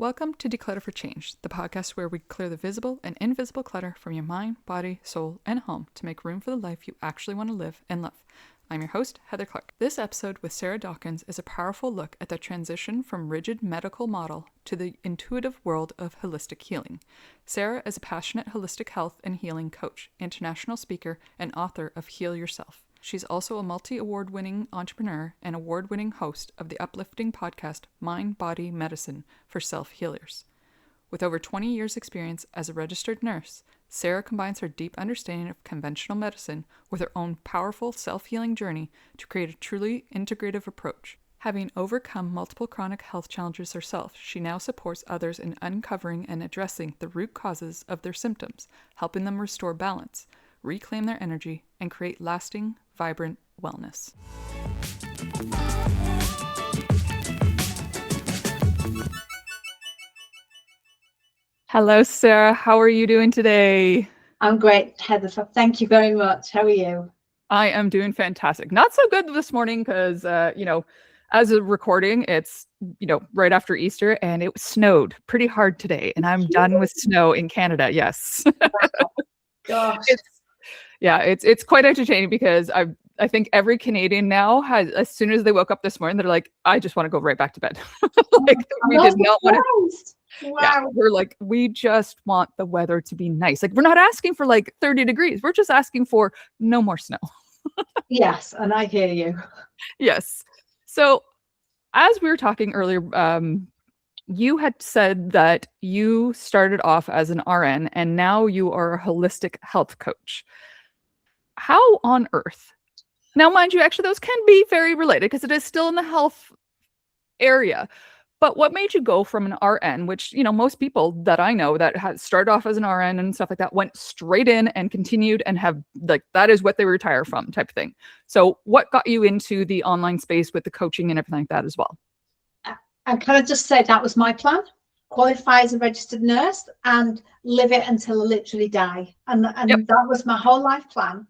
Welcome to Declutter for Change, the podcast where we clear the visible and invisible clutter from your mind, body, soul, and home to make room for the life you actually want to live and love. I'm your host, Heather Clark. This episode with Sarah Dawkins is a powerful look at the transition from rigid medical model to the intuitive world of holistic healing. Sarah is a passionate holistic health and healing coach, international speaker, and author of Heal Yourself. She's also a multi-award-winning entrepreneur and award-winning host of the uplifting podcast Mind, Body, Medicine for Self-Healers. With over 20 years' experience as a registered nurse, Sarah combines her deep understanding of conventional medicine with her own powerful self-healing journey to create a truly integrative approach. Having overcome multiple chronic health challenges herself, she now supports others in uncovering and addressing the root causes of their symptoms, helping them restore balance, reclaim their energy, and create lasting, vibrant wellness. Hello, Sarah. How are you doing today? I'm great, Heather. Thank you very much. How are you? I am doing fantastic. Not so good this morning because, as a recording, it's, right after Easter and it snowed pretty hard today. And I'm done with snow in Canada. Yes. Gosh. It's quite entertaining because I think every Canadian now has, as soon as they woke up this morning, they're like, I just want to go right back to bed. We did not want to. Wow. Yeah, we're like, we just want the weather to be nice. Like, we're not asking for like 30 degrees. We're just asking for no more snow. Yes, and I hear you. Yes. So as we were talking earlier, you had said that you started off as an RN and now you are a holistic health coach. How on earth? Now, mind you, actually, those can be very related because it is still in the health area. But what made you go from an RN, which, most people that I know that had started off as an RN and stuff like that went straight in and continued and have like, that is what they retire from type of thing. So what got you into the online space with the coaching and everything like that as well? I kind of just said that was my plan. Qualify as a registered nurse and live it until I literally die. And Yep. That was my whole life plan.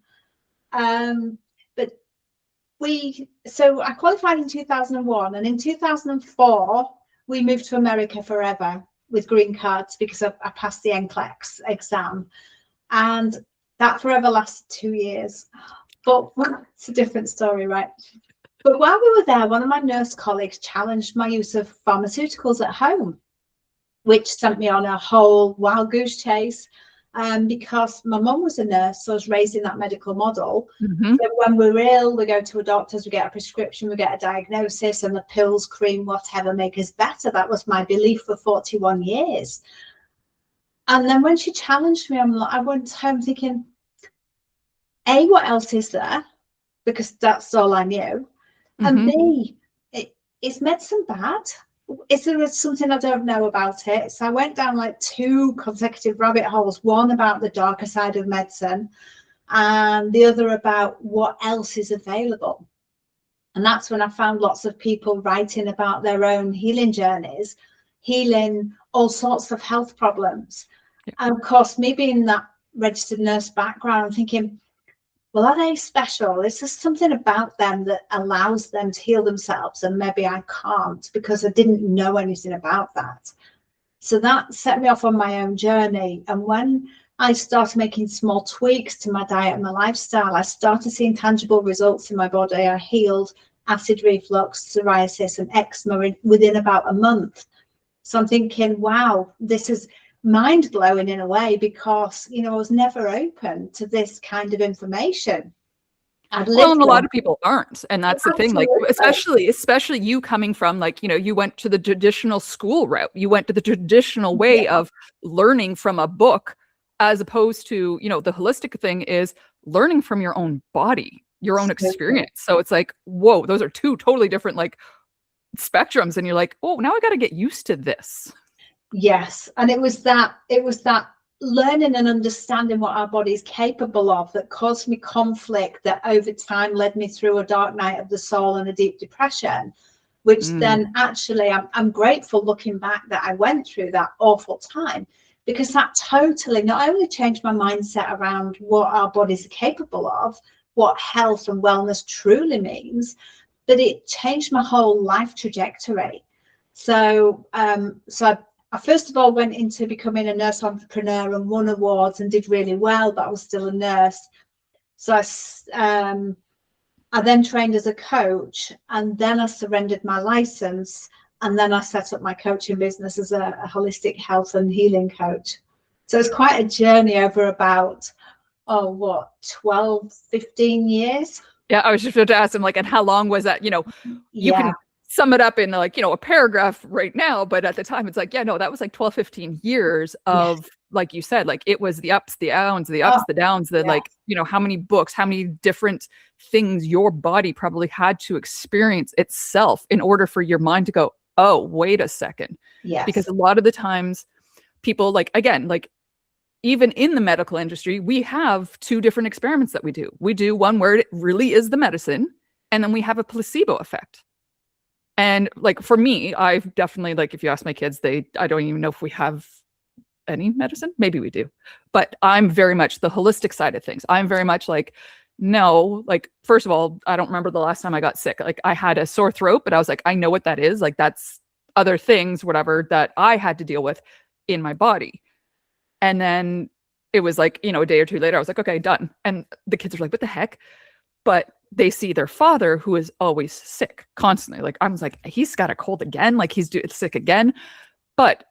So I qualified in 2001, and in 2004 we moved to America forever with green cards because I passed the ENLEX exam, and that forever lasted 2 years. But it's a different story, right? But while we were there, one of my nurse colleagues challenged my use of pharmaceuticals at home, which sent me on a whole wild goose chase. Because my mum was a nurse, so I was raised in that medical model. Mm-hmm. So when we're ill, we go to a doctor's, we get a prescription, we get a diagnosis, and the pills, cream, whatever make us better. That was my belief for 41 years. And then when she challenged me, I went home thinking, A, what else is there? Because that's all I knew. Mm-hmm. And B, is medicine bad? Is there something I don't know about it? So I went down like 2 consecutive rabbit holes, one about the darker side of medicine and the other about what else is available. And that's when I found lots of people writing about their own healing journeys, healing all sorts of health problems. Yeah. And of course, me being that registered nurse background, I'm thinking, well, are they special? Is there something about them that allows them to heal themselves? And maybe I can't because I didn't know anything about that. So that set me off on my own journey. And when I started making small tweaks to my diet and my lifestyle, I started seeing tangible results in my body. I healed acid reflux, psoriasis, and eczema within about a month. So I'm thinking, wow, this is mind-blowing in a way, because I was never open to this kind of information. Well, and a lot of people aren't, and that's the thing. Like, especially you coming from, like, you went to the traditional school route. You went to the traditional way of learning from a book, as opposed to, the holistic thing is learning from your own body, your own experience. So it's like, whoa, those are 2 totally different like spectrums, and you're like, oh, now I got to get used to this. Yes, and it was that learning and understanding what our body is capable of that caused me conflict that over time led me through a dark night of the soul and a deep depression, which then actually I'm grateful looking back that I went through that awful time, because that totally not only changed my mindset around what our bodies are capable of, what health and wellness truly means, but it changed my whole life trajectory. So I first of all went into becoming a nurse entrepreneur and won awards and did really well, but I was still a nurse. So I then trained as a coach, and then I surrendered my license, and then I set up my coaching business as a holistic health and healing coach. So it's quite a journey over about 12, 15 years. Yeah, I was just about to ask him, like, and how long was that? You Yeah. can sum it up in like, a paragraph right now, but at the time it's like, yeah, no, that was like 12, 15 years of, like you said, like it was the ups, the downs, the downs, like, how many books, how many different things your body probably had to experience itself in order for your mind to go, oh, wait a second. Yes. Because a lot of the times people, like, again, like even in the medical industry, we have two different experiments that we do. We do one where it really is the medicine, and then we have a placebo effect. And like for me, I've definitely, like, if you ask my kids, I don't even know if we have any medicine. Maybe we do, but I'm very much the holistic side of things. I'm very much like, no, like, first of all, I don't remember the last time I got sick. Like I had a sore throat, but I was like, I know what that is. Like that's other things, whatever, that I had to deal with in my body. And then it was like, a day or two later, I was like, okay, done. And the kids are like, what the heck? But they see their father, who is always sick constantly. Like I was like, he's got a cold again. Like he's sick again. But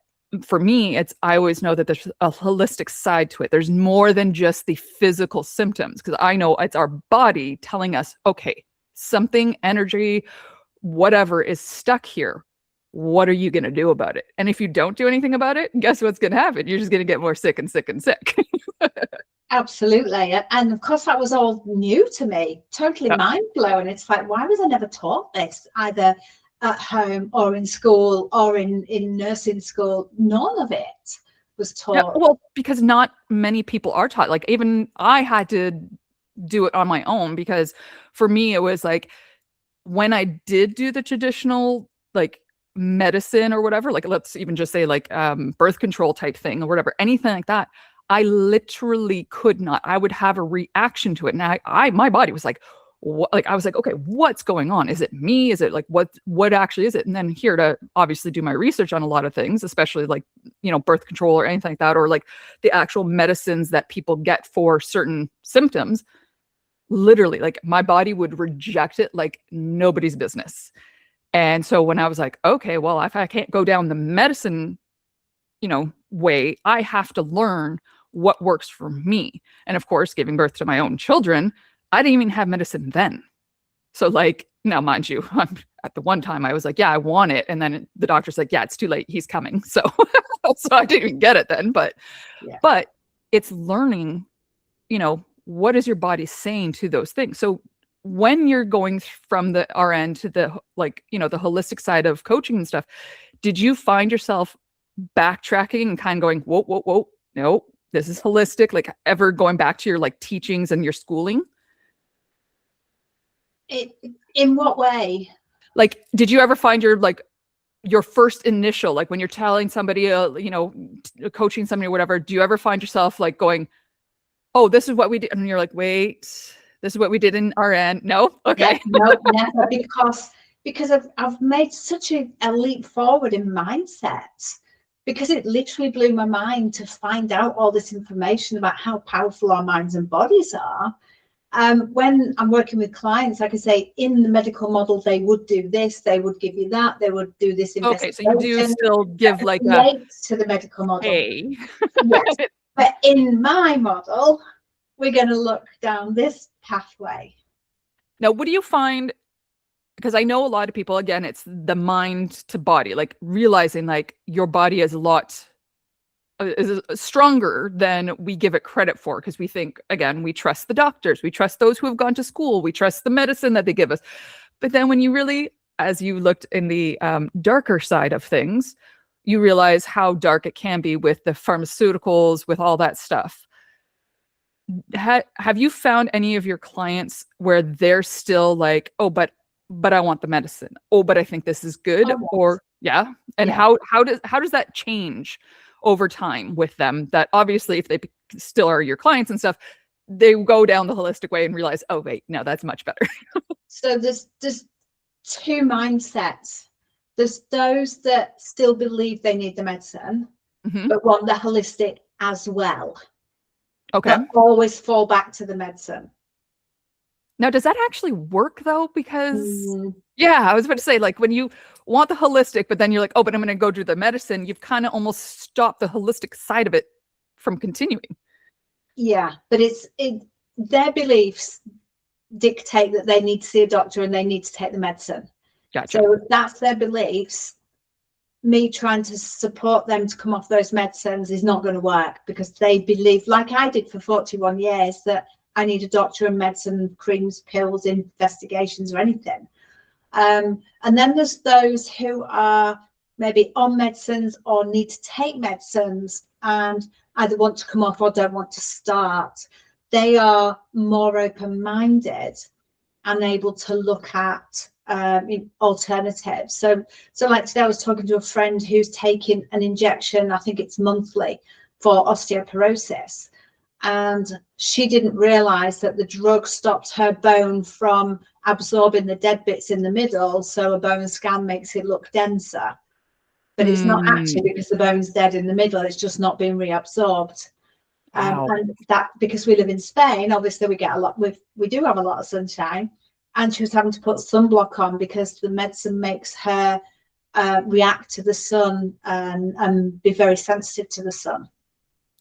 for me, I always know that there's a holistic side to it. There's more than just the physical symptoms, because I know it's our body telling us, okay, something, energy, whatever is stuck here. What are you going to do about it? And if you don't do anything about it, guess what's going to happen? You're just going to get more sick and sick and sick. Absolutely. And of course, that was all new to me, totally mind blowing. It's like, why was I never taught this, either at home or in school or in nursing school? None of it was taught. Yeah, well, because not many people are taught. Like even I had to do it on my own, because for me, it was like when I did do the traditional, like, medicine or whatever, like let's even just say like birth control type thing or whatever, anything like that, I literally could not. I would have a reaction to it. And my body was like, what? Like I was like, okay, what's going on? Is it me? Is it like what actually is it? And then here to obviously do my research on a lot of things, especially like, birth control or anything like that, or like the actual medicines that people get for certain symptoms. Literally, like my body would reject it like nobody's business. And so when I was like, okay, well, if I can't go down the medicine, way, I have to learn what works for me. And of course, giving birth to my own children, I didn't even have medicine then. So like, now mind you, at the one time I was like, yeah, I want it. And then the doctor's like, yeah, it's too late. He's coming. So, so I didn't even get it then, but it's learning, what is your body saying to those things? So when you're going from the RN to the, like, the holistic side of coaching and stuff, did you find yourself backtracking and kind of going, whoa, no, this is holistic, like ever going back to your like teachings and your schooling? In what way? Like, did you ever find your first initial, like when you're telling somebody, coaching somebody or whatever, do you ever find yourself like going, oh, this is what we did? And you're like, wait, this is what we did in RN. No. Okay. No, never, because I've made such a leap forward in mindset, because it literally blew my mind to find out all this information about how powerful our minds and bodies are. When I'm working with clients, like I say, in the medical model, they would do this, they would give you that, they would do this. Okay, so you do still give like to the medical model. Hey. Yes, but in my model, we're going to look down this pathway. Now, what do you find? Because I know a lot of people, again, it's the mind to body, like realizing like your body is a lot is stronger than we give it credit for, because we think, again, we trust the doctors, we trust those who have gone to school, we trust the medicine that they give us. But then when you really, as you looked in the darker side of things, you realize how dark it can be with the pharmaceuticals, with all that stuff. Have you found any of your clients where they're still like, oh, but I want the medicine. Oh, but I think this is good. Oh, or yeah. And how does that change over time with them? That obviously, if they still are your clients and stuff, they go down the holistic way and realize, oh wait, no, that's much better. So there's two mindsets. There's those that still believe they need the medicine, but want the holistic as well. Okay. But always fall back to the medicine. Now, does that actually work though? Because yeah, I was about to say, like, when you want the holistic, but then you're like, oh, but I'm going to go do the medicine, you've kind of almost stopped the holistic side of it from continuing. Yeah, but their beliefs dictate that they need to see a doctor and they need to take the medicine. Gotcha. So if that's their beliefs, me trying to support them to come off those medicines is not going to work, because they believe, like I did for 41 years, that I need a doctor and medicine, creams, pills, investigations, or anything. And then there's those who are maybe on medicines or need to take medicines and either want to come off or don't want to start. They are more open-minded and able to look at alternatives. So like today, I was talking to a friend who's taking an injection, I think it's monthly, for osteoporosis. And she didn't realize that the drug stopped her bone from absorbing the dead bits in the middle. So a bone scan makes it look denser. But it's not actually because the bone's dead in the middle, it's just not being reabsorbed. Wow. And that, because we live in Spain, obviously we get a lot, we do have a lot of sunshine. And she was having to put sunblock on because the medicine makes her react to the sun and be very sensitive to the sun.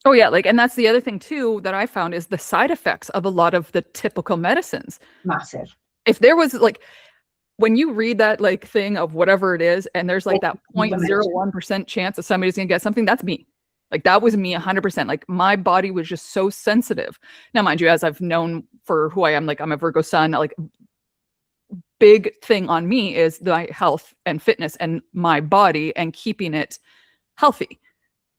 Oh yeah, like, and that's the other thing too that I found is the side effects of a lot of the typical medicines. Massive. If there was like, when you read that like thing of whatever it is, and there's like that 0.01% chance that somebody's gonna get something, that's me. Like that was me 100%. Like my body was just so sensitive. Now, mind you, as I've known for who I am, like I'm a Virgo sun, like big thing on me is my health and fitness and my body and keeping it healthy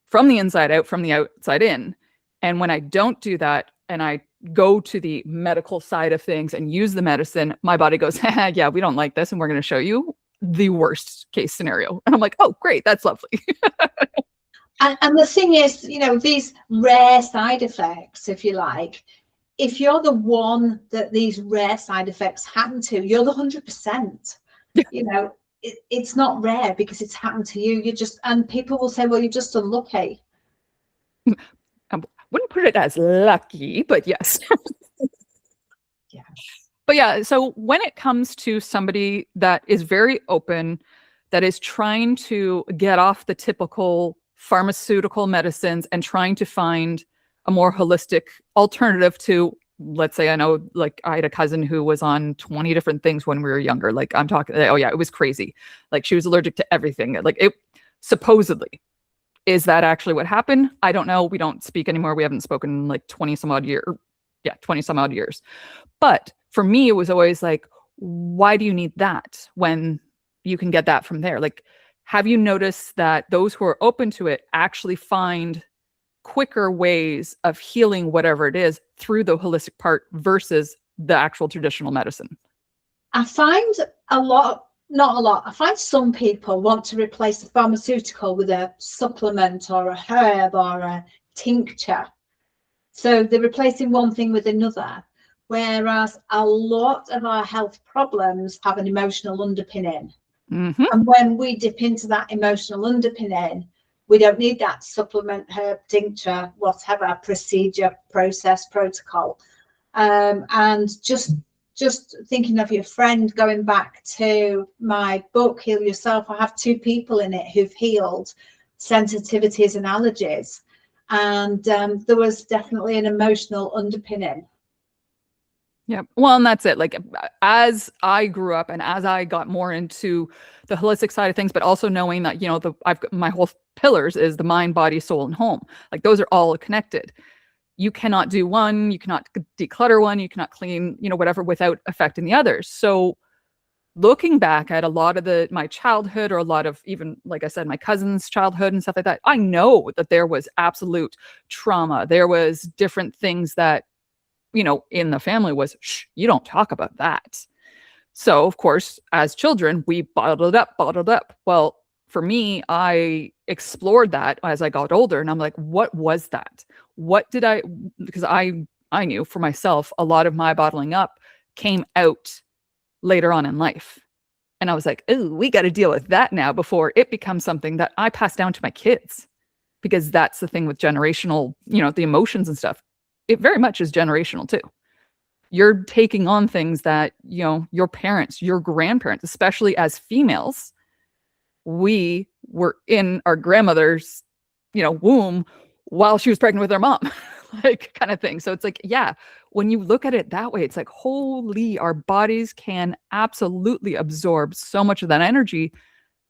from the inside out, from the outside in. And when I don't do that and I go to the medical side of things and use the medicine, my body goes, yeah, we don't like this. And we're going to show you the worst case scenario. And I'm like, oh, great. That's lovely. And the thing is, you know, these rare side effects, if you like, if you're the one that these rare side effects happen to, you're the 100%. Yeah. You know, it's not rare because it's happened to you. You just, and people will say, well, you're just unlucky. I wouldn't put it as lucky, but yes. Yeah. But yeah, so when it comes to somebody that is very open, that is trying to get off the typical pharmaceutical medicines and trying to find a more holistic alternative to, let's say, I know, like I had a cousin who was on 20 different things when we were younger. Like I'm talking, oh yeah, it was crazy. Like she was allergic to everything. Like it supposedly. Is that actually what happened? I don't know. We don't speak anymore. We haven't spoken in like 20 some odd years. But for me, it was always like, why do you need that when you can get that from there? Like, have you noticed that those who are open to it actually find quicker ways of healing whatever it is through the holistic part versus the actual traditional medicine? I find not a lot. I find some people want to replace the pharmaceutical with a supplement or a herb or a tincture. So they're replacing one thing with another, whereas a lot of our health problems have an emotional underpinning. Mm-hmm. And when we dip into that emotional underpinning, we don't need that supplement, herb, tincture, whatever, procedure, process, protocol. And just thinking of your friend, going back to my book, Heal Yourself, I have 2 people in it who've healed sensitivities and allergies. And there was definitely an emotional underpinning. Yeah. Well, and that's it. Like as I grew up and as I got more into the holistic side of things, but also knowing that, you know, I've got my whole pillars is the mind, body, soul, and home. Like those are all connected. You cannot do one, you cannot declutter one, you cannot clean, you know, whatever without affecting the others. So looking back at a lot of my childhood, or a lot of, even like I said, my cousin's childhood and stuff like that, I know that there was absolute trauma. There was different things that, you know, in the family was, shh, you don't talk about that. So of course, as children, we bottled it up. Well, for me, I explored that as I got older, and I'm like, what was that? What did because I knew for myself, a lot of my bottling up came out later on in life. And I was like, oh, we got to deal with that now before it becomes something that I pass down to my kids. Because that's the thing with generational, the emotions and stuff. It very much is generational too. You're taking on things that, your parents, your grandparents, especially as females, we were in our grandmother's, womb while she was pregnant with her mom, like kind of thing. So it's like, yeah, when you look at it that way, it's like, holy, our bodies can absolutely absorb so much of that energy.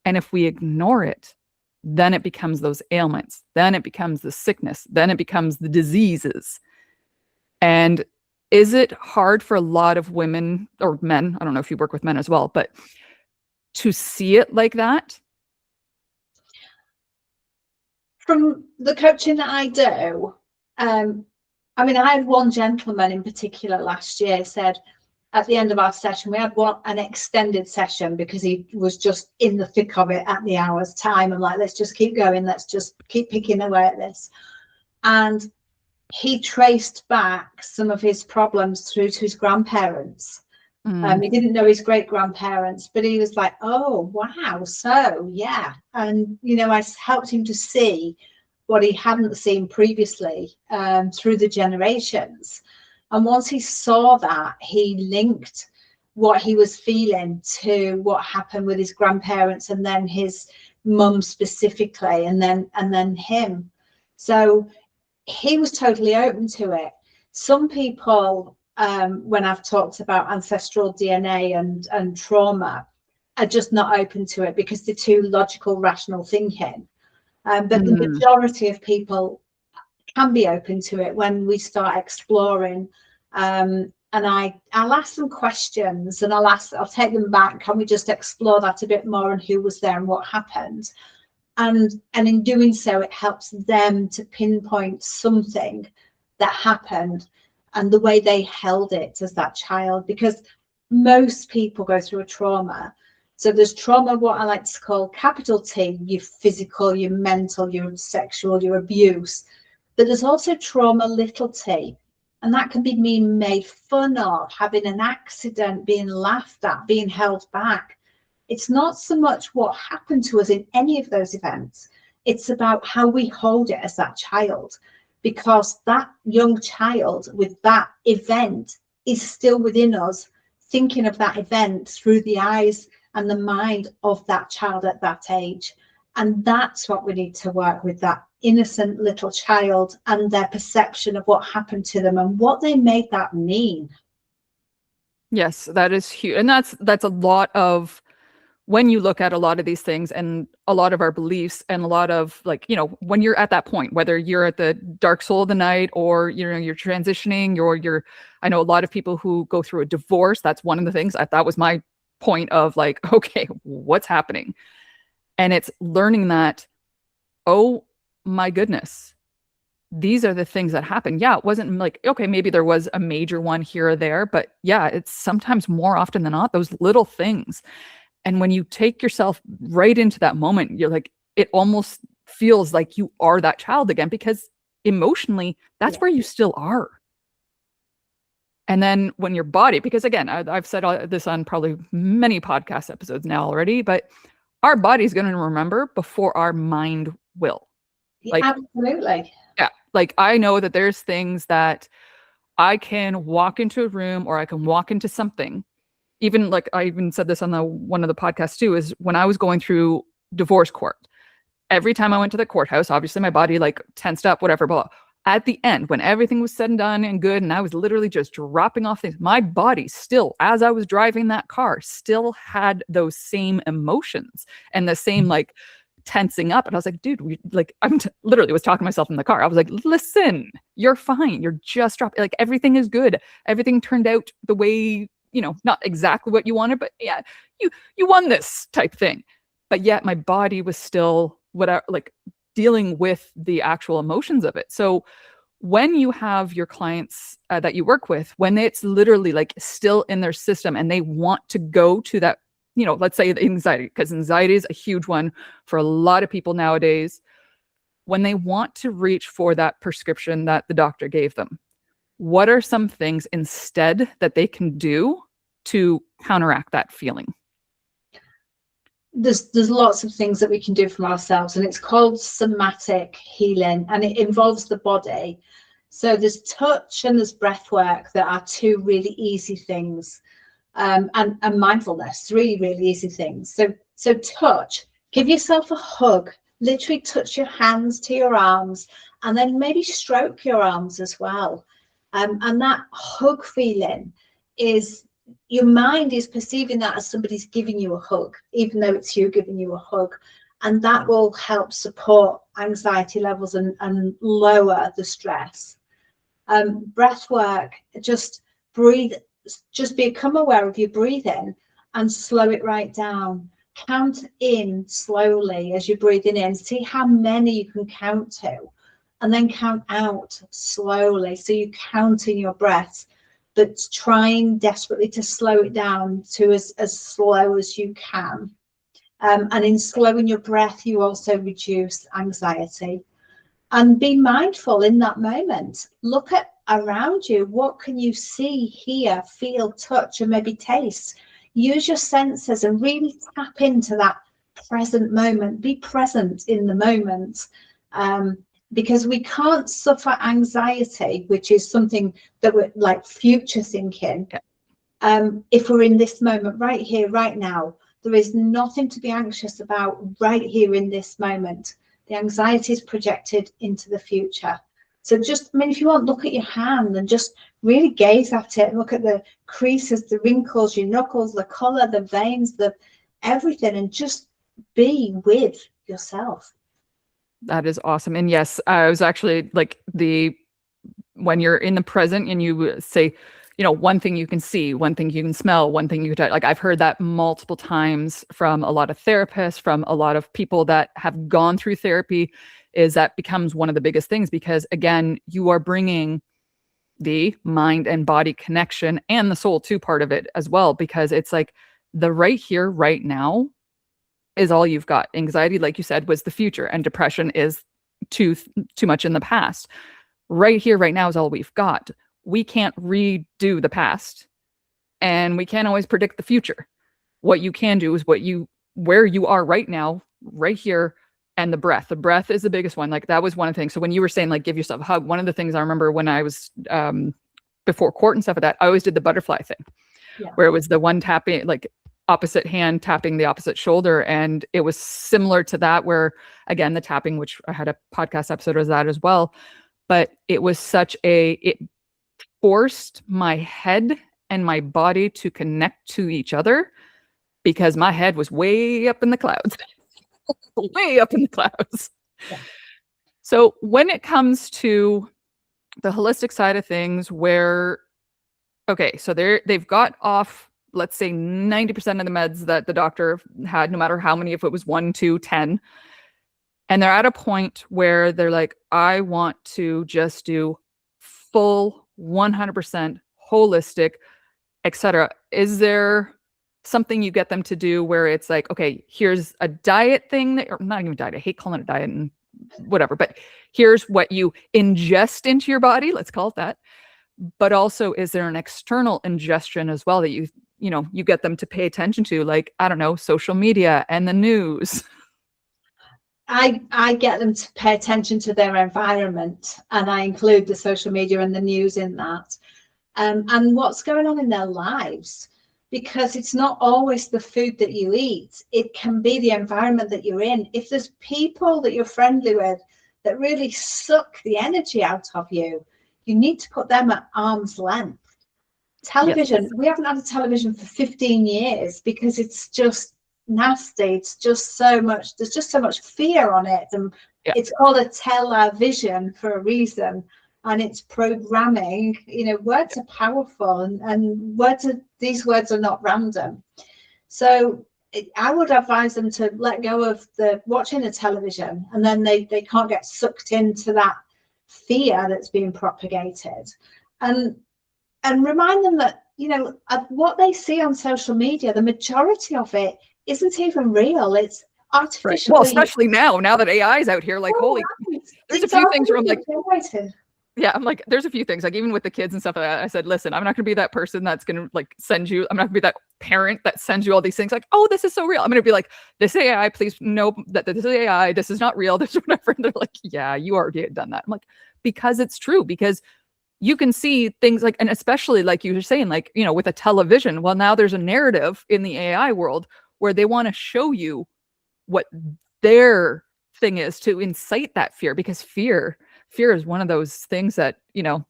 And if we ignore it, then it becomes those ailments. Then it becomes the sickness. Then it becomes the diseases. And is it hard for a lot of women or men? I don't know if you work with men as well, but to see it like that? From the coaching that I do, I had one gentleman in particular last year said at the end of our session, we had an extended session because he was just in the thick of it at the hour's time. I'm like, let's just keep going. Let's just keep picking away at this. And he traced back some of his problems through to his grandparents. He didn't know his great grandparents, but he was like, oh, wow. So, yeah. And, I helped him to see what he hadn't seen previously through the generations. And once he saw that, he linked what he was feeling to what happened with his grandparents and then his mum specifically, and then him. So he was totally open to it. Some people, when I've talked about ancestral DNA and trauma, are just not open to it because they're too logical, rational thinking. But the majority of people can be open to it when we start exploring. And I'll ask them questions, and I'll take them back. Can we just explore that a bit more, and who was there and what happened? And in doing so, it helps them to pinpoint something that happened and the way they held it as that child, because most people go through a trauma. So there's trauma, what I like to call capital T, your physical, your mental, your sexual, your abuse. But there's also trauma, little t, and that can be being made fun of, having an accident, being laughed at, being held back. It's not so much what happened to us in any of those events. It's about how we hold it as that child, because that young child with that event is still within us, thinking of that event through the eyes and the mind of that child at that age. And that's what we need to work with, that innocent little child and their perception of what happened to them and what they made that mean. Yes, that is huge. And that's a lot of, when you look at a lot of these things and a lot of our beliefs and a lot of, like, when you're at that point, whether you're at the dark soul of the night or, you're transitioning, or I know a lot of people who go through a divorce. That's one of the things that was my point of, like, okay, what's happening? And it's learning that, oh my goodness, these are the things that happen. Yeah, it wasn't like, okay, maybe there was a major one here or there, but yeah, it's sometimes, more often than not, those little things. And when you take yourself right into that moment, you're like, it almost feels like you are that child again, because emotionally, that's where you still are. And then when your body, because again, I've said this on probably many podcast episodes now already, but our body's going to remember before our mind will. Like, absolutely. Yeah. Like, I know that there's things that I can walk into a room or I can walk into something. Even, like, I even said this on one of the podcasts too, is when I was going through divorce court, every time I went to the courthouse, obviously my body like tensed up, whatever, blah. At the end, when everything was said and done and good, and I was literally just dropping off things, my body still, as I was driving that car, still had those same emotions and the same, like, tensing up. And I was like, dude, literally was talking to myself in the car. I was like, listen, you're fine. You're just dropping. Like, everything is good. Everything turned out the way, not exactly what you wanted, but yeah, you won this type thing. But yet my body was still whatever, like, dealing with the actual emotions of it. So when you have your clients that you work with, when it's literally like still in their system and they want to go to that, let's say the anxiety, because anxiety is a huge one for a lot of people nowadays, when they want to reach for that prescription that the doctor gave them, what are some things instead that they can do to counteract that feeling? there's lots of things that we can do from ourselves, and it's called somatic healing, and it involves the body. So there's touch and there's breath work that are two really easy things, and mindfulness, three really easy things. So touch, give yourself a hug, literally touch your hands to your arms, and then maybe stroke your arms as well. And that hug feeling is, your mind is perceiving that as somebody's giving you a hug, even though it's you giving you a hug. And that will help support anxiety levels and lower the stress. Breath work, just breathe, just become aware of your breathing and slow it right down. Count in slowly as you're breathing in, see how many you can count to, and then count out slowly. So you're counting your breaths, but trying desperately to slow it down to as slow as you can. And in slowing your breath, you also reduce anxiety. And be mindful in that moment. Look at around you. What can you see, hear, feel, touch, and maybe taste? Use your senses and really tap into that present moment. Be present in the moment. Because we can't suffer anxiety, which is something that we're like future thinking, if we're in this moment right here, right now. There is nothing to be anxious about right here in this moment. The anxiety is projected into the future. So just, I mean, if you want, look at your hand and just really gaze at it. Look at the creases, the wrinkles, your knuckles, the color, the veins, the everything, and just be with yourself. That is awesome. And yes, I was actually like when you're in the present and you say, one thing you can see, one thing you can smell, one thing you can touch. Like I've heard that multiple times from a lot of therapists, from a lot of people that have gone through therapy, is that becomes one of the biggest things, because again, you are bringing the mind and body connection and the soul too part of it as well, because it's like the right here, right now is all you've got. Anxiety, like you said, was the future, and depression is too much in the past. Right here, right now is all we've got. We can't redo the past, and we can't always predict the future. What you can do is where you are right now, right here, and the breath. The breath is the biggest one. Like that was one of the things. So when you were saying like give yourself a hug, one of the things I remember when I was before court and stuff like that, I always did the butterfly thing, where it was the one tapping, like opposite hand tapping the opposite shoulder. And it was similar to that, where again, the tapping, which I had a podcast episode of that as well, but it was it forced my head and my body to connect to each other, because my head was way up in the clouds, way up in the clouds. Yeah. So when it comes to the holistic side of things, where, okay, so they've got off, let's say 90% of the meds that the doctor had, no matter how many, if it was 1, 2, 10, and they're at a point where they're like, I want to just do full 100% holistic, etc. Is there something you get them to do where it's like, okay, here's a diet thing or not even diet, I hate calling it diet and whatever, but here's what you ingest into your body, let's call it that. But also, is there an external ingestion as well that you get them to pay attention to, like, I don't know, social media and the news? I get them to pay attention to their environment, and I include the social media and the news in that, and what's going on in their lives, because it's not always the food that you eat. It can be the environment that you're in. If there's people that you're friendly with that really suck the energy out of you, you need to put them at arm's length. Television, yes. We haven't had a television for 15 years because it's just nasty. It's just so much, there's just so much fear on it, and it's called a television for a reason, and it's programming. Words are powerful, and these words are not random. So I would advise them to let go of watching the television, and then they can't get sucked into that fear that's being propagated, and remind them that what they see on social media, the majority of it isn't even real. It's artificial. Right. Well, especially now that AI is out here, like, holy, there's a few things where I'm like, Yeah, I'm like, there's a few things, like even with the kids and stuff like that, I said, listen, I'm not gonna be that person that's gonna like send you, I'm not gonna be that parent that sends you all these things like, oh, this is so real. I'm gonna be like, this AI, please know that this is AI, this is not real, this is whatever. And they're like, yeah, you already had done that. I'm like, because it's true, because you can see things like, and especially like you were saying, like, you know, with a television, well, now there's a narrative in the AI world where they want to show you what their thing is to incite that fear, because fear is one of those things that, you know,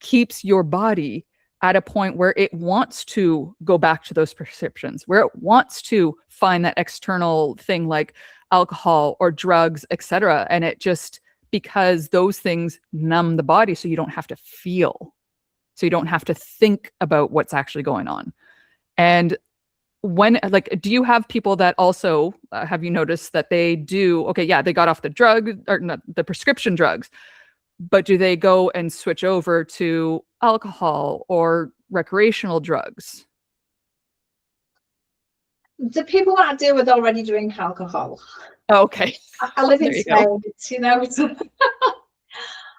keeps your body at a point where it wants to go back to those prescriptions, where it wants to find that external thing like alcohol or drugs, etc. And it just, because those things numb the body so you don't have to feel, so you don't have to think about what's actually going on. And when, like, do you have people that also have you noticed that they do, okay, yeah, they got off the drug or not the prescription drugs, but do they go and switch over to alcohol or recreational drugs? The people that I deal with already drink alcohol. Okay. I live in There you go. States, you know,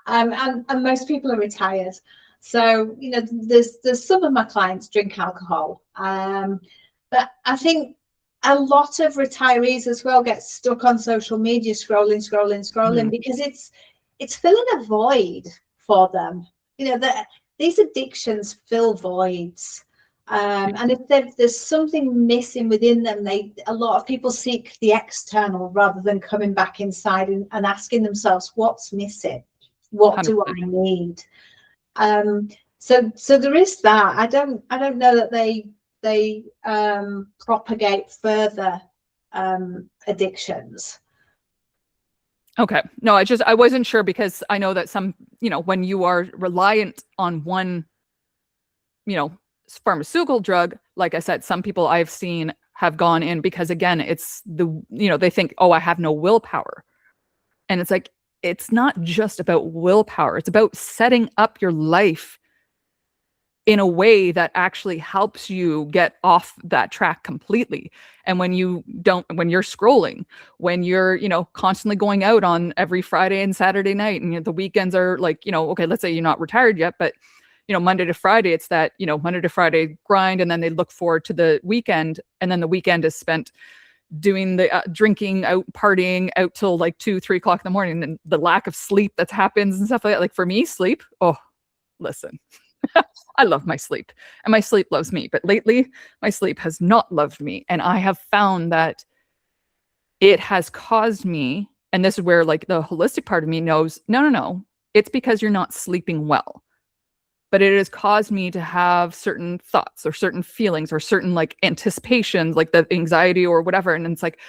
and most people are retired. So, you know, there's some of my clients drink alcohol. But I think a lot of retirees as well get stuck on social media, scrolling, because it's filling a void for them. You know, these addictions fill voids. And if there's something missing within them, a lot of people seek the external rather than coming back inside and asking themselves, what's missing? What 100%. do I need? So there is that. I don't know that they propagate further addictions. Okay. No, I wasn't sure, because I know that some, you know, when you are reliant on one, you know, pharmaceutical drug, like I said, some people I've seen have gone in because, again, it's the, you know, they think, oh, I have no willpower. And it's like, it's not just about willpower. It's about setting up your life in a way that actually helps you get off that track completely. And when you're scrolling, when you're, you know, constantly going out on every Friday and Saturday night, and, you know, the weekends are like, you know, okay, let's say you're not retired yet, but, you know, Monday to Friday, it's that, you know, Monday to Friday grind. And then they look forward to the weekend. And then the weekend is spent doing the drinking out, partying out till like 2-3 o'clock in the morning, and the lack of sleep that happens and stuff like that. Like for me, sleep, oh, listen, I love my sleep and my sleep loves me. But lately, my sleep has not loved me. And I have found that it has caused me, and this is where like the holistic part of me knows, no, it's because you're not sleeping well. But it has caused me to have certain thoughts or certain feelings or certain like anticipations, like the anxiety or whatever. And it's like,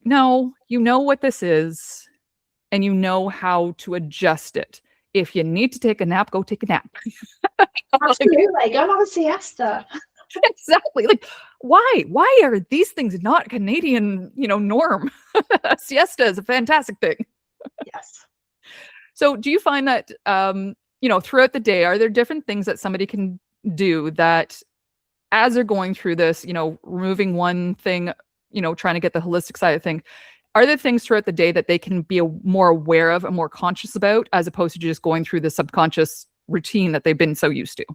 no, you know what this is and you know how to adjust it. If you need to take a nap, go take a nap. Absolutely. Go and have a siesta. Exactly. Like, why are these things not Canadian, you know, norm? A siesta is a fantastic thing. Yes. So do you find that, you know, throughout the day, are there different things that somebody can do that as they're going through this, you know, removing one thing, you know, trying to get the holistic side of things, are there things throughout the day that they can be more aware of and more conscious about, as opposed to just going through the subconscious routine that they've been so used to?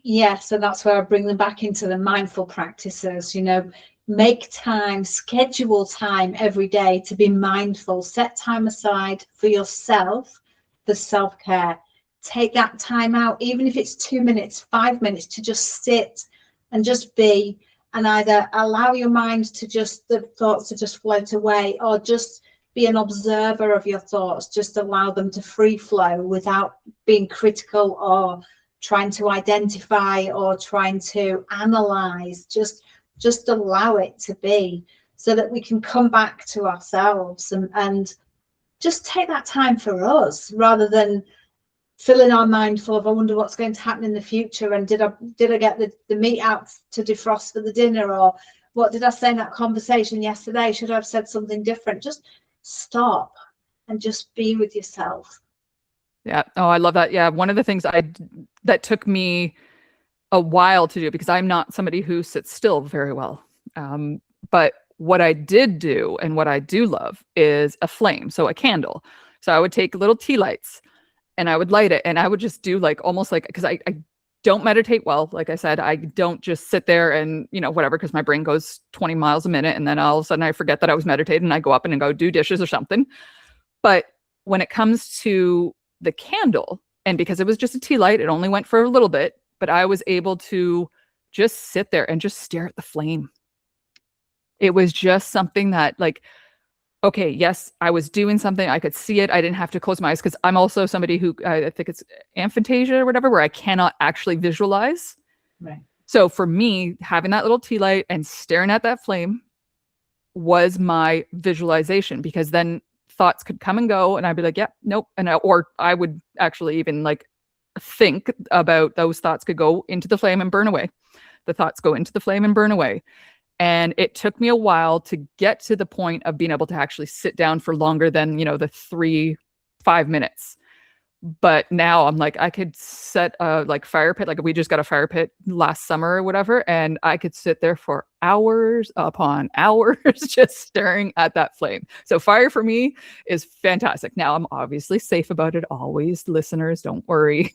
Yeah, so that's where I bring them back into the mindful practices. You know, make time, schedule time every day to be mindful, set time aside for yourself, for self-care. Take that time out, even if it's 2 minutes, 5 minutes, to just sit and just be, and either allow your mind to just, the thoughts to just float away, or just be an observer of your thoughts. Just allow them to free flow without being critical or trying to identify or trying to analyze. Just allow it to be, so that we can come back to ourselves and just take that time for us, rather than filling our mind full of, I wonder what's going to happen in the future, and did I get the meat out to defrost for the dinner, or what did I say in that conversation yesterday, should I have said something different? Just stop and just be with yourself. Yeah. Oh, I love that. Yeah. One of the things that took me a while to do, because I'm not somebody who sits still very well. But what I did do and what I do love is a flame. So a candle. So I would take little tea lights and I would light it, and I would just do like almost like, because I don't meditate well. Like I said, I don't just sit there and, whatever, because my brain goes 20 miles a minute, and then all of a sudden I forget that I was meditating, and I go up and go do dishes or something. But when it comes to the candle, and because it was just a tea light, it only went for a little bit, but I was able to just sit there and just stare at the flame. It was just something that, like, okay, yes, I was doing something. I could see it. I didn't have to close my eyes, because I'm also somebody who, I think it's aphantasia or whatever, where I cannot actually visualize. Right. So for me, having that little tea light and staring at that flame was my visualization, because then thoughts could come and go, and I'd be like, yeah, nope. Or I would actually even like think about those thoughts could go into the flame and burn away. The thoughts go into the flame and burn away. And it took me a while to get to the point of being able to actually sit down for longer than, the 3-5 minutes. But now I'm like, I could set a like fire pit. Like, we just got a fire pit last summer or whatever, and I could sit there for hours upon hours just staring at that flame. So fire for me is fantastic. Now, I'm obviously safe about it always. Listeners, don't worry.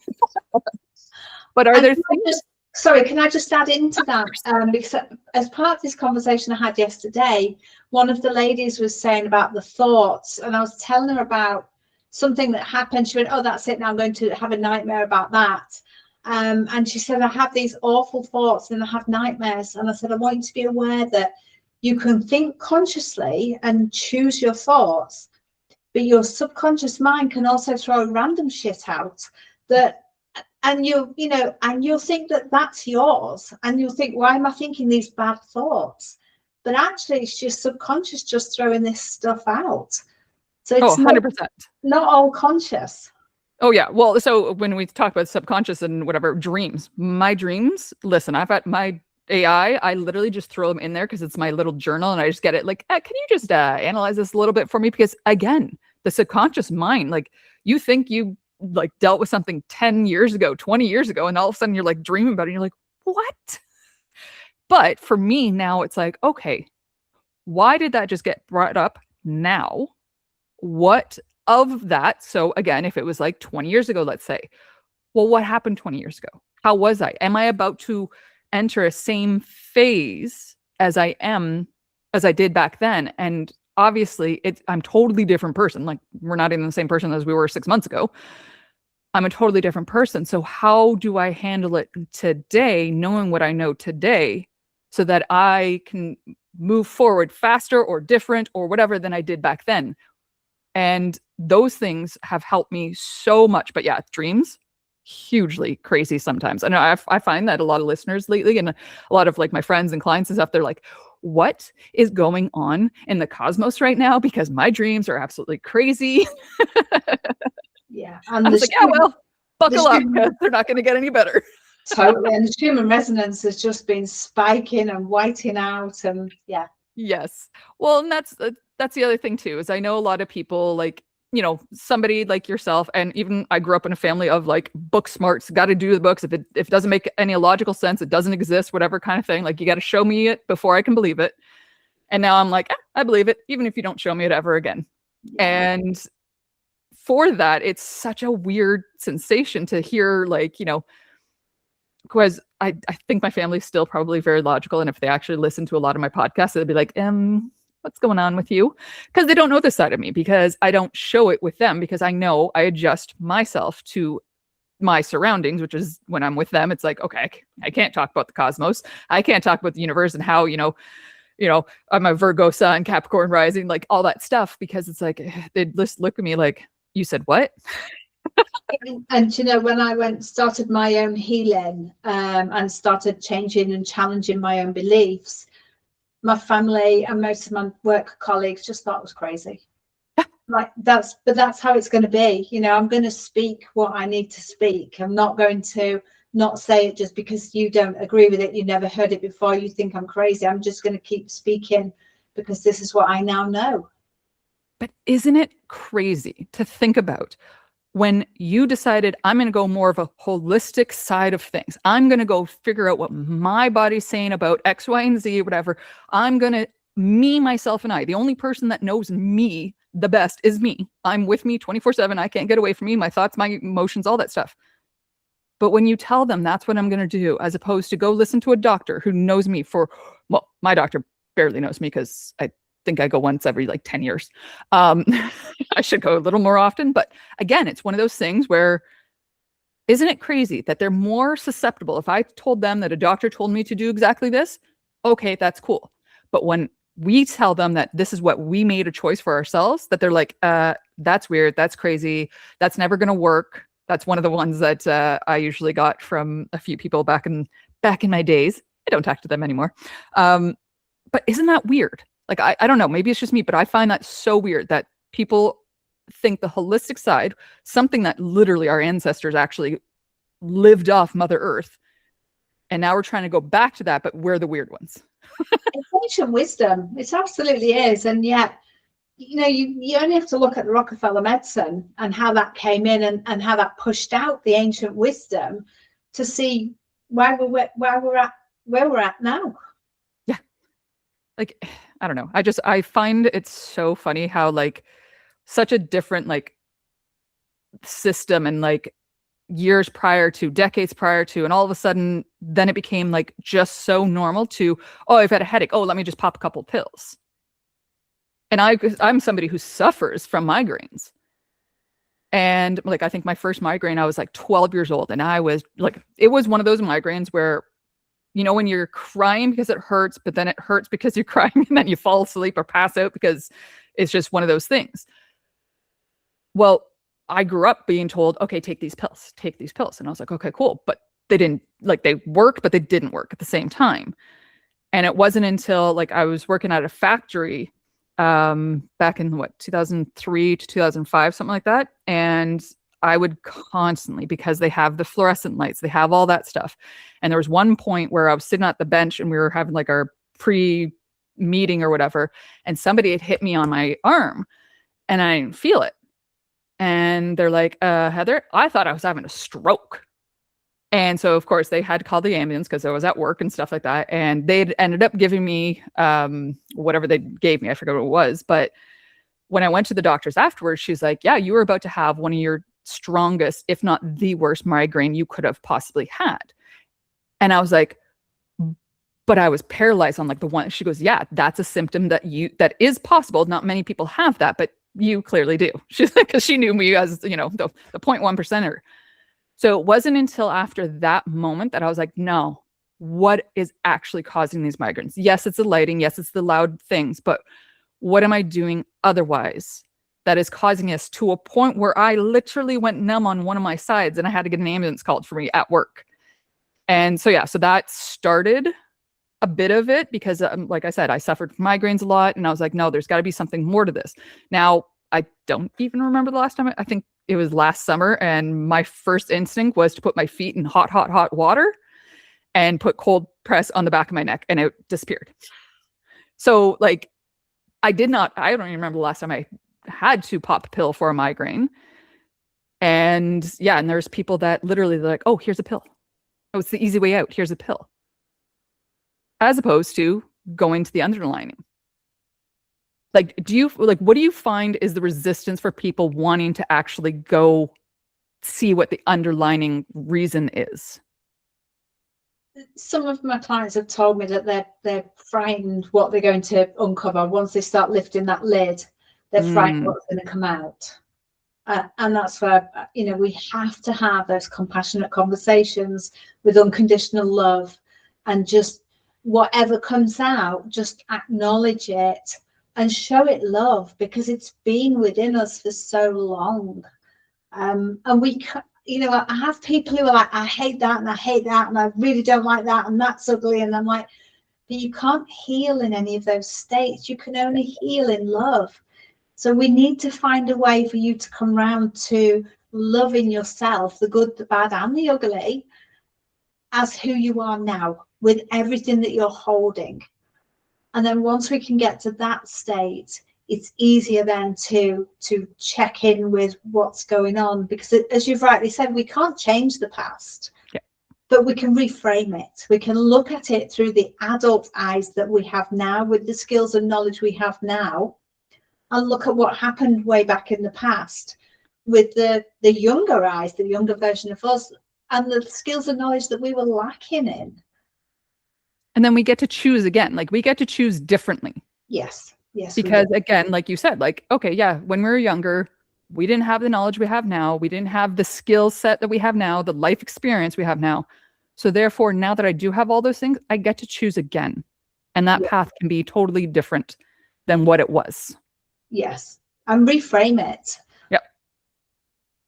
But are there things? Sorry, can I just add into that? Because as part of this conversation I had yesterday, one of the ladies was saying about the thoughts, and I was telling her about something that happened. She went, oh, that's it. Now I'm going to have a nightmare about that. And she said, I have these awful thoughts and I have nightmares. And I said, I want you to be aware that you can think consciously and choose your thoughts, but your subconscious mind can also throw random shit out and you'll think that that's yours, and you'll think, why am I thinking these bad thoughts? But actually it's your subconscious just throwing this stuff out. So it's 100%. Not all conscious. Oh yeah. Well, so when we talk about subconscious and whatever, my dreams, listen, I've got my AI, I literally just throw them in there because it's my little journal, and I just get it like, can you just analyze this a little bit for me? Because again, the subconscious mind, like, you think you like dealt with something 10 years ago, 20 years ago, and all of a sudden you're like dreaming about it and you're like, what? But for me now, it's like, okay, why did that just get brought up now? What of that? So again, if it was like 20 years ago, let's say, well, what happened 20 years ago? How was I? Am I about to enter a same phase as I did back then? And obviously I'm totally different person. Like, we're not even the same person as we were 6 months ago. I'm a totally different person. So how do I handle it today, knowing what I know today, so that I can move forward faster or different or whatever than I did back then? And those things have helped me so much. But yeah, dreams, hugely crazy sometimes. And I find that a lot of listeners lately, and a lot of like my friends and clients and stuff, they're like, what is going on in the cosmos right now? Because my dreams are absolutely crazy. Yeah. And I was like, yeah, well, buckle up, because they're not going to get any better. Totally. And the human resonance has just been spiking and whiting out, and yeah. Yes. Well, and that's the other thing too, is I know a lot of people, like, somebody like yourself, and even I grew up in a family of like book smarts, got to do the books. If it doesn't make any logical sense, it doesn't exist, whatever kind of thing. Like, you got to show me it before I can believe it. And now I'm like, I believe it, even if you don't show me it ever again. Yeah. And for that, it's such a weird sensation to hear, like, because I think my family's still probably very logical. And if they actually listen to a lot of my podcasts, they'd be like, what's going on with you? Because they don't know this side of me, because I don't show it with them, because I know I adjust myself to my surroundings, which is when I'm with them, it's like, okay, I can't talk about the cosmos. I can't talk about the universe and how, I'm a Virgo sun, Capricorn rising, like all that stuff, because it's like, they'd just look at me like, you said what? And when I started my own healing, and started changing and challenging my own beliefs, my family and most of my work colleagues just thought it was crazy. Like, that's how it's going to be. I'm going to speak what I need to speak. I'm not going to not say it just because you don't agree with it. You never heard it before. You think I'm crazy. I'm just going to keep speaking because this is what I now know. But isn't it crazy to think about when you decided, I'm going to go more of a holistic side of things. I'm going to go figure out what my body's saying about X, Y, and Z, whatever. I'm going to, me, myself, and I, the only person that knows me the best is me. I'm with me 24/7. I can't get away from me. My thoughts, my emotions, all that stuff. But when you tell them that's what I'm going to do, as opposed to go listen to a doctor who knows me for, well, my doctor barely knows me because I think I go once every like 10 years. I should go a little more often. But again, it's one of those things where, isn't it crazy that they're more susceptible? If I told them that a doctor told me to do exactly this, okay, that's cool. But when we tell them that this is what we made a choice for ourselves, that they're like, that's weird, that's crazy, that's never going to work. That's one of the ones that I usually got from a few people back in my days. I don't talk to them anymore. But isn't that weird? Like, I don't know, maybe it's just me, but I find that so weird that people think the holistic side, something that literally our ancestors actually lived off Mother Earth, and now we're trying to go back to that, but we're the weird ones. It's ancient wisdom. It absolutely is. And yet, you know, you only have to look at the Rockefeller medicine and how that came in and how that pushed out the ancient wisdom to see where we're at now. Yeah. Like, I don't know. I find it so funny how like such a different like system and like years prior to, decades prior to, and all of a sudden then it became like just so normal to, oh, I've had a headache, oh, let me just pop a couple pills. And I'm somebody who suffers from migraines, and like I think my first migraine, I was like 12 years old, and I was like, it was one of those migraines where, you know, when you're crying because it hurts, but then it hurts because you're crying, and then you fall asleep or pass out because it's just one of those things. Well, I grew up being told, okay, take these pills. And I was like, okay, cool. But they didn't, like, they worked, but they didn't work at the same time. And it wasn't until like I was working at a factory back in 2003 to 2005, something like that. And I would constantly, because they have the fluorescent lights, they have all that stuff. And there was one point where I was sitting at the bench and we were having like our pre-meeting or whatever, and somebody had hit me on my arm and I didn't feel it. And they're like, Heather, I thought I was having a stroke. And so, of course, they had to call the ambulance because I was at work and stuff like that. And they ended up giving me whatever they gave me. I forget what it was. But when I went to the doctors afterwards, she's like, yeah, you were about to have one of your strongest, if not the worst migraine you could have possibly had. And I was like, but I was paralyzed on like the one. She goes, yeah, that's a symptom that is possible. Not many people have that, but you clearly do. She's like, because she knew me as, you know, the 0.1%er. So it wasn't until after that moment that I was like, no, what is actually causing these migraines? Yes, it's the lighting. Yes, it's the loud things. But what am I doing otherwise that is causing us to a point where I literally went numb on one of my sides and I had to get an ambulance called for me at work. And so, yeah, so that started a bit of it because, like I said, I suffered from migraines a lot. And I was like, no, there's got to be something more to this. Now, I don't even remember the last time. I think it was last summer. And my first instinct was to put my feet in hot water and put cold press on the back of my neck, and it disappeared. So like, I don't even remember the last time I had to pop a pill for a migraine. And yeah, and there's people that literally they're like, oh, here's a pill. Oh, it's the easy way out. Here's a pill. As opposed to going to the underlining. Like, what do you find is the resistance for people wanting to actually go see what the underlining reason is? Some of my clients have told me that they're frightened what they're going to uncover once they start lifting that lid. They're frightened what's going to come out. And that's where, you know, we have to have those compassionate conversations with unconditional love, and just whatever comes out, just acknowledge it and show it love, because it's been within us for so long. And we, you know, I have people who are like, I hate that and I hate that and I really don't like that and that's ugly. And I'm like, but you can't heal in any of those states. You can only heal in love. So we need to find a way for you to come round to loving yourself, the good, the bad, and the ugly, as who you are now, with everything that you're holding. And then once we can get to that state, it's easier then to check in with what's going on, because as you've rightly said, we can't change the past. Yeah. But we can reframe it. We can look at it through the adult eyes that we have now, with the skills and knowledge we have now, and look at what happened way back in the past with the younger eyes, the younger version of us, and the skills and knowledge that we were lacking in. And then we get to choose again. Like we get to choose differently. Yes. Yes. Because again, like you said, like, okay, yeah, when we were younger, we didn't have the knowledge we have now. We didn't have the skill set that we have now, the life experience we have now. So therefore, now that I do have all those things, I get to choose again. And that path can be totally different than what it was. Yes. And reframe it. Yep.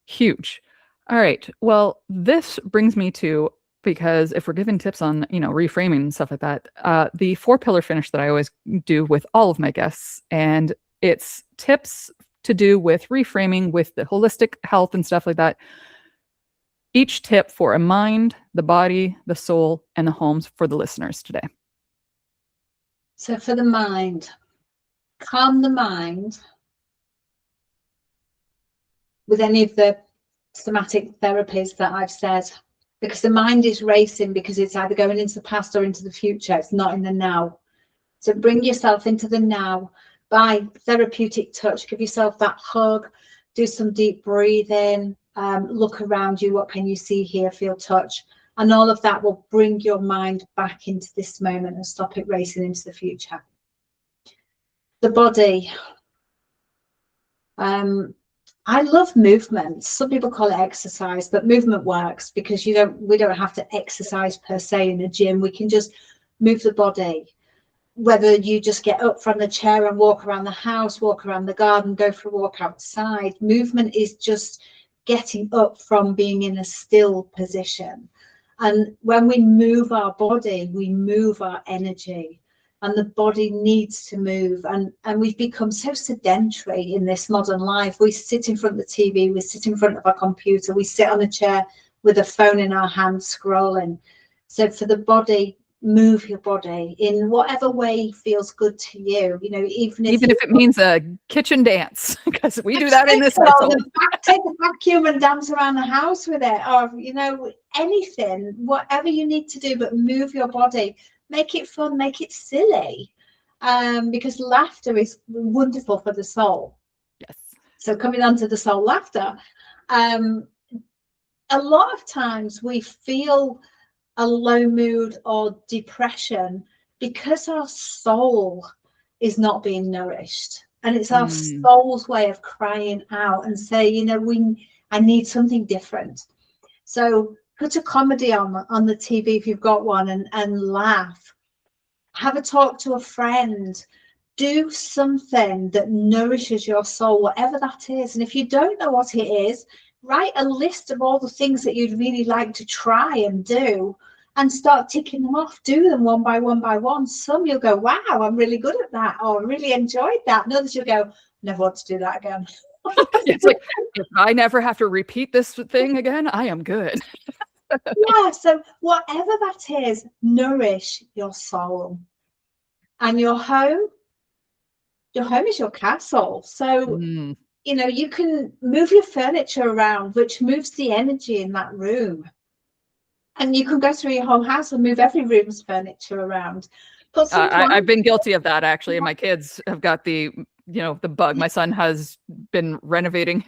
Huge. All right. Well, this brings me to, because if we're giving tips on, reframing and stuff like that, the 4-pillar finish that I always do with all of my guests, and it's tips to do with reframing with the holistic health and stuff like that. Each tip for a mind, the body, the soul, and the homes for the listeners today. So for the mind, calm the mind with any of the somatic therapies that I've said, because the mind is racing because it's either going into the past or into the future. It's not in the now. So bring yourself into the now by therapeutic touch. Give yourself that hug, do some deep breathing, look around you. What can you see, hear, feel, touch? And all of that will bring your mind back into this moment and stop it racing into the future. The body. I love movement. Some people call it exercise, but movement works because we don't have to exercise per se in a gym. We can just move the body. Whether you just get up from the chair and walk around the house, walk around the garden, go for a walk outside. Movement is just getting up from being in a still position. And when we move our body, we move our energy. And the body needs to move. And we've become so sedentary in this modern life. We sit in front of the TV, we sit in front of our computer, we sit on a chair with a phone in our hand scrolling. So for the body, move your body in whatever way feels good to you. Even if it means a kitchen dance, because we do that in this household. Take a vacuum and dance around the house with it, or anything, whatever you need to do, but move your body. Make it fun, make it silly, because laughter is wonderful for the soul. Yes. So coming on to the soul laughter, a lot of times we feel a low mood or depression because our soul is not being nourished. And it's our soul's way of crying out and say, I need something different. So put a comedy on the TV if you've got one and laugh. Have a talk to a friend. Do something that nourishes your soul, whatever that is. And if you don't know what it is, write a list of all the things that you'd really like to try and do and start ticking them off. Do them one by one by one. Some you'll go, wow, I'm really good at that, or really enjoyed that. And others you'll go, never want to do that again. It's like, if I never have to repeat this thing again, I am good. Yeah, so whatever that is, nourish your soul. And your home is your castle. So, you can move your furniture around, which moves the energy in that room. And you can go through your whole house and move every room's furniture around. I've been guilty of that, actually. And my kids have got the bug. My son has been renovating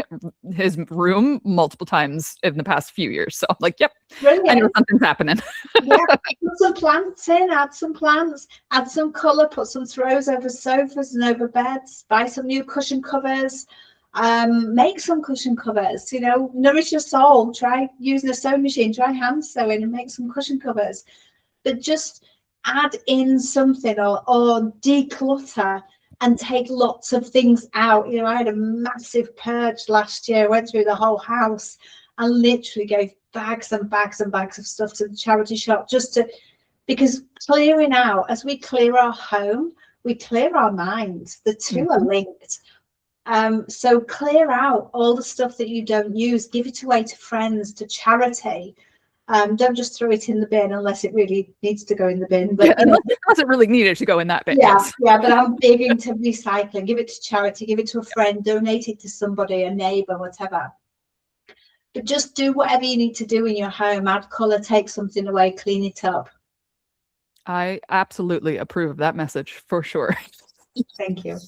his room multiple times in the past few years. So I'm like, yep, brilliant. I know something's happening. Yeah, put some plants in, add some plants, add some colour, put some throws over sofas and over beds, buy some new cushion covers, make some cushion covers, nourish your soul, try using a sewing machine, try hand sewing and make some cushion covers. But just add in something or declutter and take lots of things out. I had a massive purge last year. I went through the whole house and literally gave bags and bags and bags of stuff to the charity shop because clearing out, as we clear our home, we clear our mind. The two are linked. So clear out all the stuff that you don't use, give it away to friends, to charity. Don't just throw it in the bin unless it really needs to go in the bin. But unless it really needed to go in that bin. Yeah, yes. Yeah. But I'm big into recycling. Give it to charity. Give it to a friend. Donate it to somebody, a neighbour, whatever. But just do whatever you need to do in your home. Add colour. Take something away. Clean it up. I absolutely approve of that message for sure. Thank you.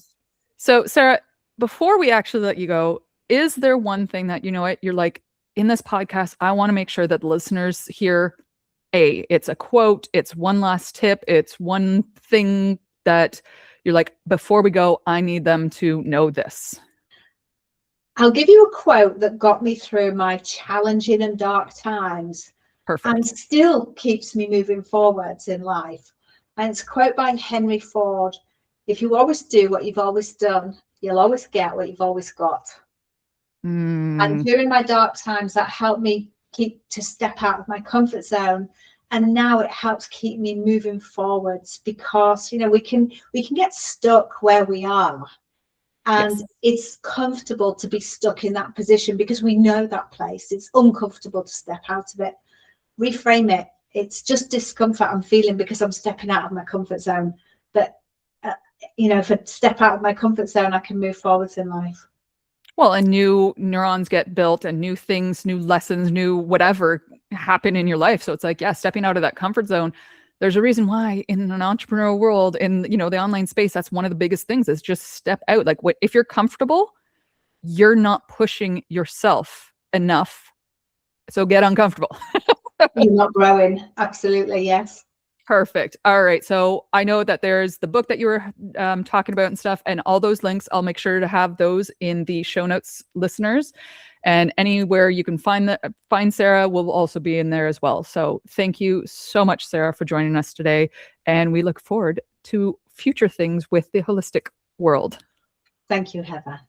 So, Sarah, before we actually let you go, is there one thing that, you know what, you're like, in this podcast, I want to make sure that the listeners hear it's a quote, it's one last tip, it's one thing that you're like, before we go, I need them to know this. I'll give you a quote that got me through my challenging and dark times. Perfect. And still keeps me moving forwards in life. And it's a quote by Henry Ford. If you always do what you've always done, you'll always get what you've always got. And during my dark times, that helped me to step out of my comfort zone. And now it helps keep me moving forwards, because, you know, we can get stuck where we are. And it's comfortable to be stuck in that position because we know that place. It's uncomfortable to step out of it. Reframe it. It's just discomfort I'm feeling because I'm stepping out of my comfort zone. But, you know, if I step out of my comfort zone, I can move forwards in life. Well, and new neurons get built and new things, new lessons, new whatever happen in your life. So it's like, yeah, stepping out of that comfort zone. There's a reason why in an entrepreneurial world, in, you know, the online space, that's one of the biggest things is just step out. Like, what if you're comfortable, you're not pushing yourself enough. So get uncomfortable. You're not growing. Absolutely. Yes. Perfect. All right. So I know that there's the book that you were talking about and stuff, and all those links. I'll make sure to have those in the show notes, listeners, and anywhere you can find Sarah will also be in there as well. So thank you so much, Sarah, for joining us today. And we look forward to future things with the holistic world. Thank you, Heather.